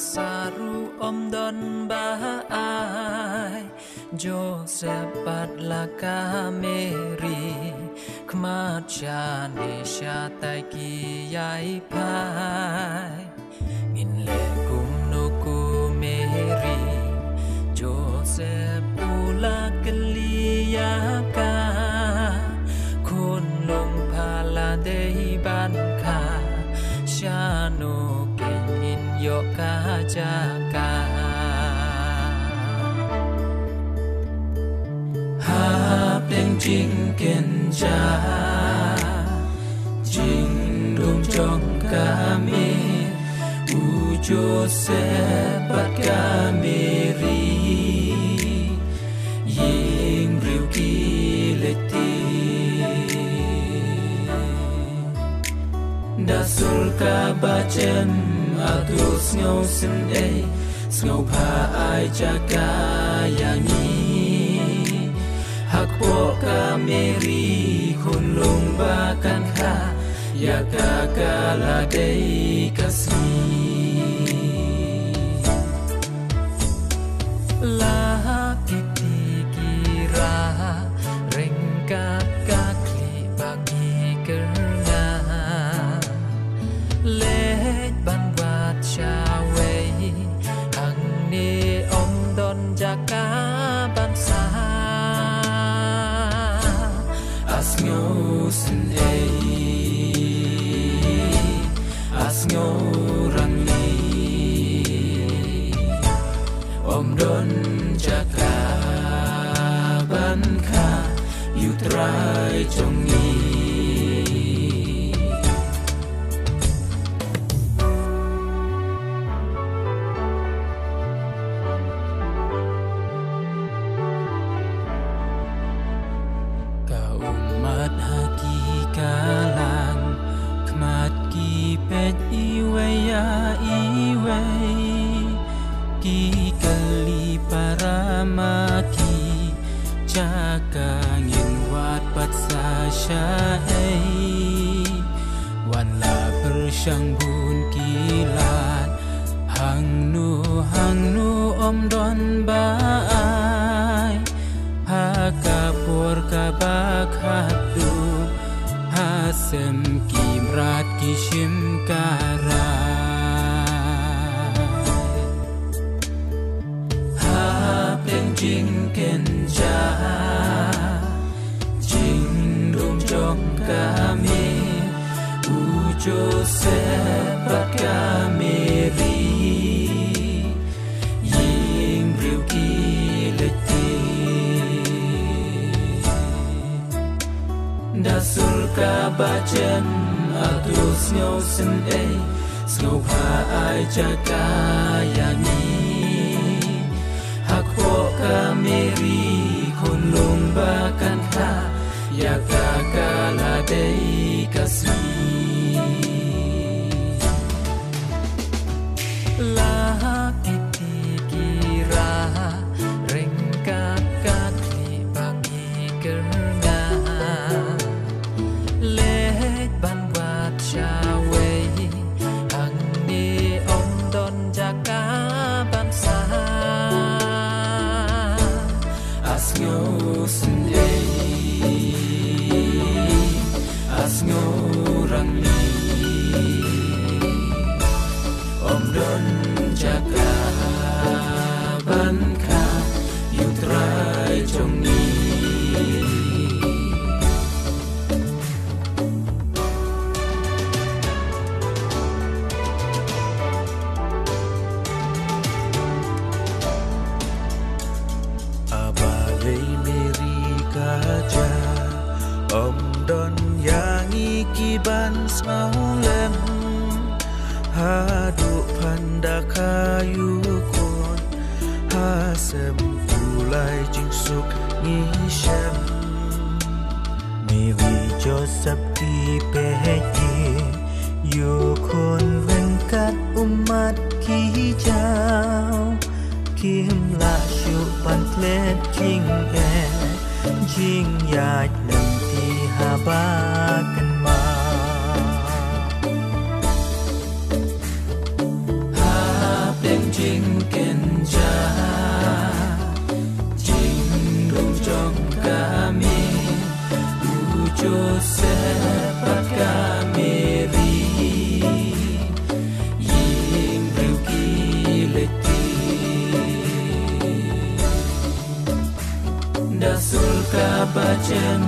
saru don bahai Joseph Patlaka Mary Kmacha Nesha Taiki Yai Pai Ngin le kum no ku Mary Joseph Ula Kaliyaka Kun Lung Pala Dei Banka Shano Kenin Yoka Jaka Bên chính kiên cha chính đúng trong cả mi u cho sẽ bắt cả mi ri yên riu kỳ lệ ti đã sul cả ba chân atus ngâu sinh ấy ngâu pa ai cha cả yang Hakpo kameri kun lumbakan ka ya kakala dei kasih lah kiti kira rengkat kakli bagi kerna let ban wat chawei ang ni om don jaka ban sa Asngosen asngorang ni Don jaka banka yutrai jongi Sang bun kilat hang nu om don baai ha kapur kabak hatu hasem kimrat kishim kara ha peng jing ken ja jing dum jong kami Joseph Pakameri Ying Riu Kileti Dasul Kabajan Atus Ngau Sen Ei Ngau Pa Ai Jaka Yani Hakpo Kameri Kun Lung Bakan Ka Yaka Kala Dei Kasih lah kiti kira rengkat kakli bagi kerna let ban wat chawei hang ni om don jaka ban sa asngo sen asngo rang ni Om don jaga banka yutrai jongi Abalei meri kaja Om don yangi kiban snaulen Hadu pandakayu kon Hasem pulai jingsuk ngishem Miri Joseph ki peheki Yukon venkat umat ki jau Kim la shu pantlet jing Jing yaj nanti habakan ma da sulka bachen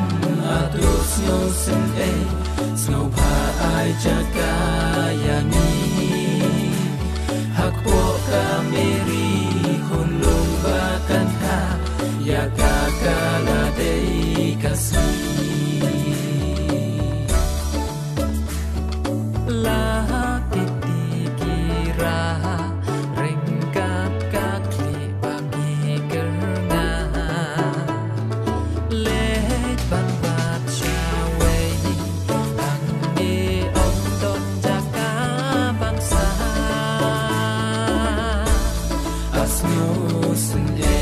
atus ngau sin ngau pa ai jaga yani hak po kameri kulung bakan ha ya kakala dei kasih la Snow